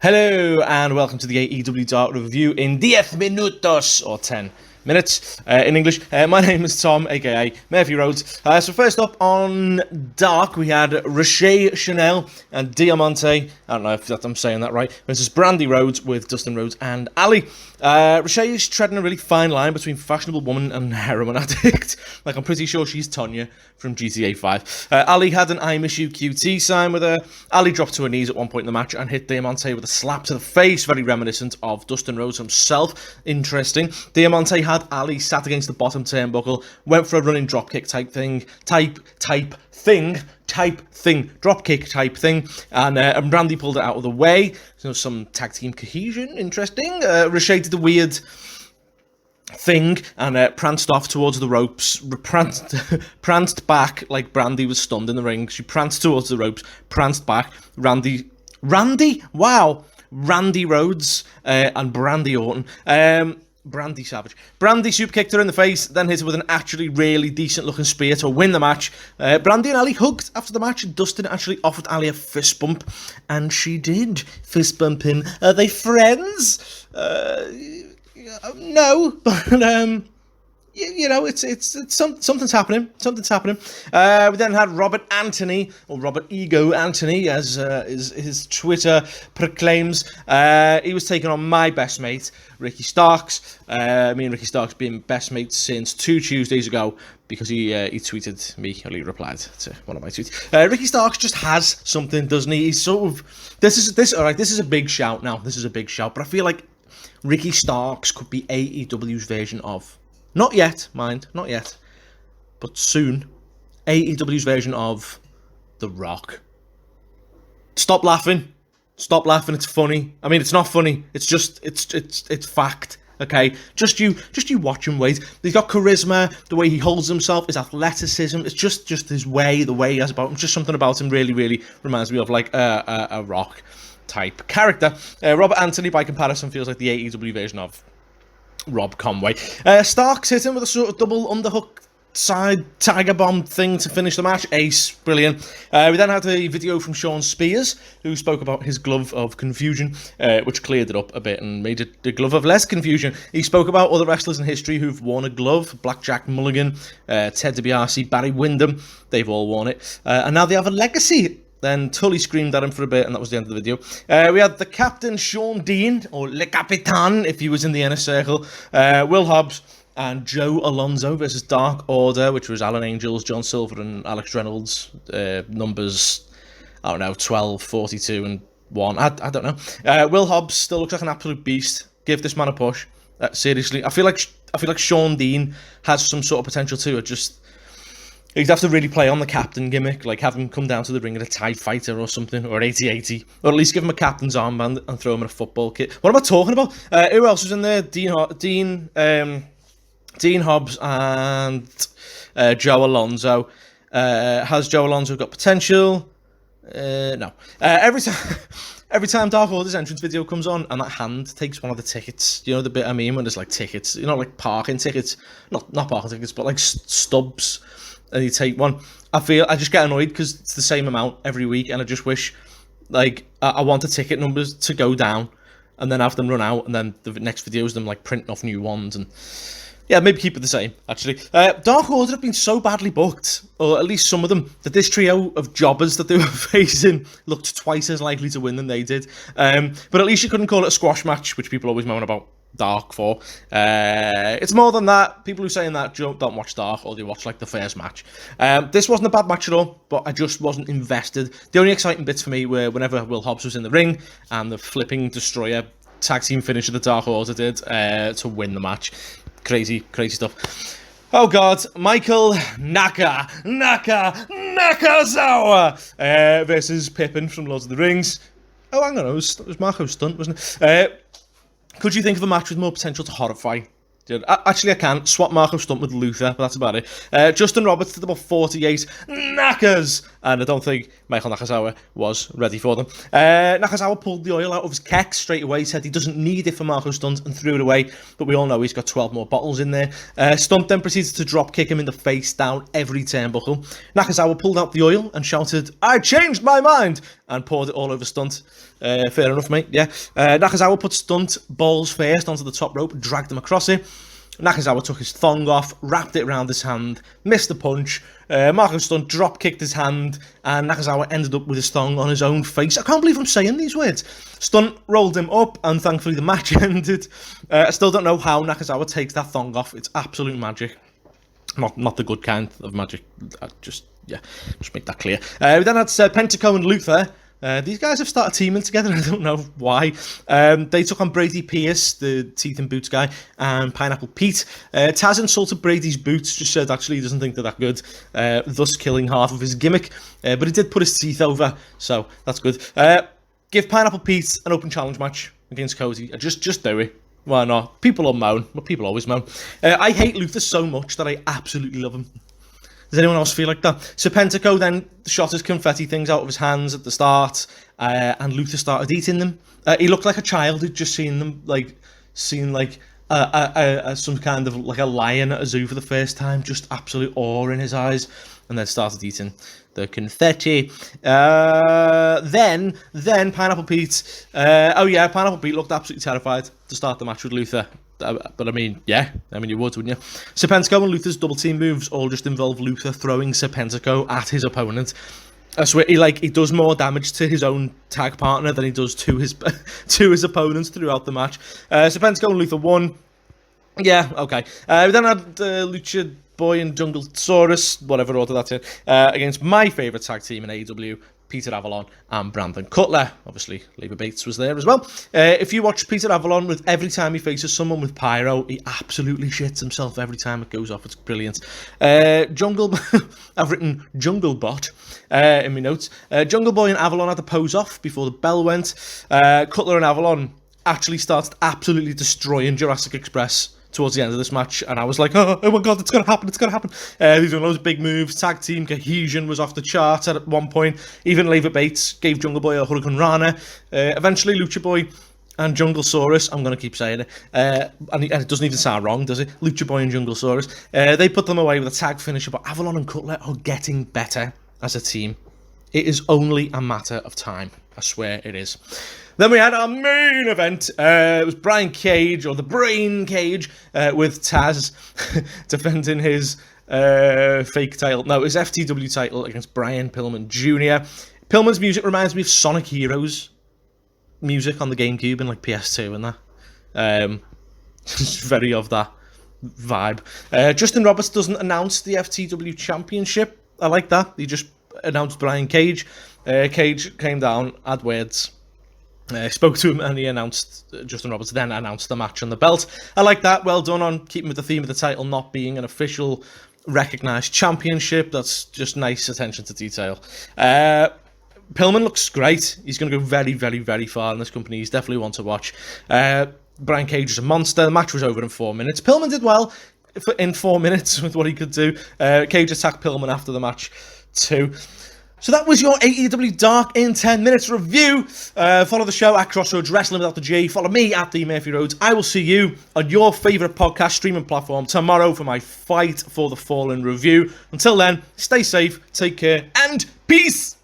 Hello and welcome to the AEW Dark Review in 10 minutos, or 10 minutes in English. My name is Tom, aka Murphy Rhodes. So first up on Dark, we had Ricochet, Chanel, and Diamante. I don't know if I'm saying that right. Versus Brandy Rhodes with Dustin Rhodes and Ali. Ricochet is treading a really fine line between fashionable woman and heroin addict. Like, I'm pretty sure she's Tonya from GTA 5. Ali had an I miss you QT sign with her. Ali dropped to her knees at one point in the match and hit Diamante with a slap to the face, very reminiscent of Dustin Rhodes himself. Interesting. Diamante had Ali sat against the bottom turnbuckle, went for a running dropkick type thing, dropkick type thing, and Brandy pulled it out of the way. So some tag team cohesion, interesting. Ricochet did the weird thing and pranced off towards the ropes, pranced back like Brandy was stunned in the ring. She pranced towards the ropes, pranced back. Randy Rhodes and Brandy Orton. Brandy Savage. Brandy super kicked her in the face, then hit her with an actually really decent looking spear to win the match. Brandy and Ali hugged after the match, and Dustin actually offered Ali a fist bump, and she did fist bump him. Are they friends? No, but you know, something's happening. Something's happening. We then had Robert Anthony, or Robert Ego Anthony, as his Twitter proclaims. He was taking on my best mate, Ricky Starks. Me and Ricky Starks being best mates since 2 Tuesdays ago, because he tweeted me, or he replied to one of my tweets. Ricky Starks just has something, doesn't he? He's sort of this is a big shout now. This is a big shout, but I feel like Ricky Starks could be AEW's version of. Not yet, mind, not yet, but soon, AEW's version of The Rock. Stop laughing, it's funny. I mean, it's not funny, it's just, it's fact, okay? Just you watch him, wait. He's got charisma, the way he holds himself, his athleticism, it's just his way, the way he has about him, just something about him really reminds me of, like, a Rock type character. Robert Anthony, by comparison, feels like the AEW version of Rob Conway. Starks hit him with a sort of double underhook side tiger bomb thing to finish the match. Ace, brilliant. We then had a video from Sean Spears, who spoke about his glove of confusion, which cleared it up a bit and made it the glove of less confusion. He spoke about other wrestlers in history who've worn a glove: Blackjack Mulligan, Ted DiBiase, Barry Windham. They've all worn it, and now they have a legacy. Then Tully screamed at him for a bit, and that was the end of the video. We had the captain, Sean Dean, or Le Capitan, if he was in the inner circle, Will Hobbs, and Joe Alonzo versus Dark Order, which was Alan Angels, John Silver, and Alex Reynolds. Numbers, I don't know, 12, 42, and 1. I don't know. Will Hobbs still looks like an absolute beast. Give this man a push. Seriously, I feel like Sean Dean has some sort of potential too. He'd have to really play on the captain gimmick, like have him come down to the ring at a TIE fighter or something, or an 80-80, or at least give him a captain's armband and throw him in a football kit. What am I talking about? Who else was in there? Dean Hobbs and Joe Alonzo. Has Joe Alonzo got potential? No. Every time Dark Order's entrance video comes on and that hand takes one of the tickets, you know the bit I mean when there's like tickets, you know, like parking tickets, not parking tickets, but like stubs. And you take one, I just get annoyed because it's the same amount every week, and I just wish, like, I want the ticket numbers to go down and then have them run out, and then the next video is them like printing off new ones, and yeah, maybe keep it the same, actually. Dark Order have been so badly booked, or at least some of them, that this trio of jobbers that they were facing looked twice as likely to win than they did. But at least you couldn't call it a squash match, which people always moan about Dark for. It's more than that. People who saying that don't watch Dark, or they watch like the first match. This wasn't a bad match at all, but I just wasn't invested. The only exciting bits for me were whenever Will Hobbs was in the ring and the flipping destroyer tag team finisher the Dark Order did to win the match. Crazy stuff. Oh god, Michael Nakazawa versus Pippin from Lords of the Rings. Oh, hang on, it was Marco's stunt, wasn't it? Could you think of a match with more potential to horrify? Actually, I can. Swap Marco's stunt with Luther, but that's about it. Justin Roberts did about 48 knackers and I don't think Michael Nakazawa was ready for them. Nakazawa pulled the oil out of his keg straight away, said he doesn't need it for Marco Stunt, and threw it away, but we all know he's got 12 more bottles in there. Stunt then proceeded to drop kick him in the face down every turnbuckle. Nakazawa pulled out the oil and shouted, "I changed my mind!" and poured it all over Stunt. Fair enough, mate, yeah. Nakazawa put Stunt balls first onto the top rope, dragged him across it. Nakazawa took his thong off, wrapped it around his hand, missed the punch. Marco Stunt drop kicked his hand, and Nakazawa ended up with his thong on his own face. I can't believe I'm saying these words. Stunt rolled him up, and thankfully the match ended. I still don't know how Nakazawa takes that thong off. It's absolute magic. Not the good kind of magic. Just make that clear. We then had Pentaco and Luther. These guys have started teaming together. I don't know why. They took on Brady Pierce, the teeth and boots guy, and Pineapple Pete. Taz insulted Brady's boots, just said actually he doesn't think they're that good, thus killing half of his gimmick. But he did put his teeth over, so that's good. Give Pineapple Pete an open challenge match against Cody. Just do it. Why not? People will moan. Well, people always moan. I hate Luther so much that I absolutely love him. Does anyone else feel like that? So Pentaco then shot his confetti things out of his hands at the start, and Luther started eating them. He looked like a child who'd just seen them, some kind of like a lion at a zoo for the first time, just absolute awe in his eyes, and then started eating the confetti. Then Pineapple Pete. Pineapple Pete looked absolutely terrified to start the match with Luther. But I mean, you would, wouldn't you? Serpentico and Luther's double team moves all just involve Luther throwing Serpentico at his opponent. I swear, he does more damage to his own tag partner than he does to his opponents throughout the match. Serpentico and Luther won. Yeah, okay. We then had Lucha Boy and Jungle Saurus, whatever order that's in, against my favourite tag team in AEW, Peter Avalon and Brandon Cutler. Obviously, Leva Bates was there as well. If you watch Peter Avalon, with every time he faces someone with pyro, he absolutely shits himself every time it goes off. It's brilliant. Jungle, I've written Jungle Bot in my notes. Jungle Boy and Avalon had the pose off before the bell went. Cutler and Avalon actually started absolutely destroying Jurassic Express towards the end of this match, and I was like, oh my god, it's gonna happen. He's doing loads of big moves. Tag team cohesion was off the charts at one point. Even Leva Bates gave Jungle Boy a Hurricane Rana. Eventually Lucha Boy and Jungle Saurus, I'm going to keep saying it, and it doesn't even sound wrong, does it? Lucha Boy and Jungle Saurus, they put them away with a tag finisher, but Avalon and Cutler are getting better as a team. It is only a matter of time. I swear it is. Then we had our main event. It was Brian Cage, or the Brain Cage, with Taz defending his fake title. No, his FTW title against Brian Pillman Jr. Pillman's music reminds me of Sonic Heroes music on the GameCube and like PS2 and that. It's very of that vibe. Justin Roberts doesn't announce the FTW Championship. I like that. He just announced Brian Cage. Cage came down, had words. Spoke to him, and he announced, Justin Roberts then announced the match on the belt. I like that. Well done on keeping with the theme of the title not being an official recognised championship. That's just nice attention to detail. Pillman looks great. He's going to go very, very, very far in this company. He's definitely one to watch. Brian Cage is a monster. The match was over in 4 minutes. Pillman did well in 4 minutes with what he could do. Cage attacked Pillman after the match too. So that was your AEW Dark in 10 Minutes review. Follow the show at XRhodes Wrestling without the G. Follow me at The Murphy Rhodes. I will see you on your favourite podcast streaming platform tomorrow for my Fight for the Fallen review. Until then, stay safe, take care, and peace!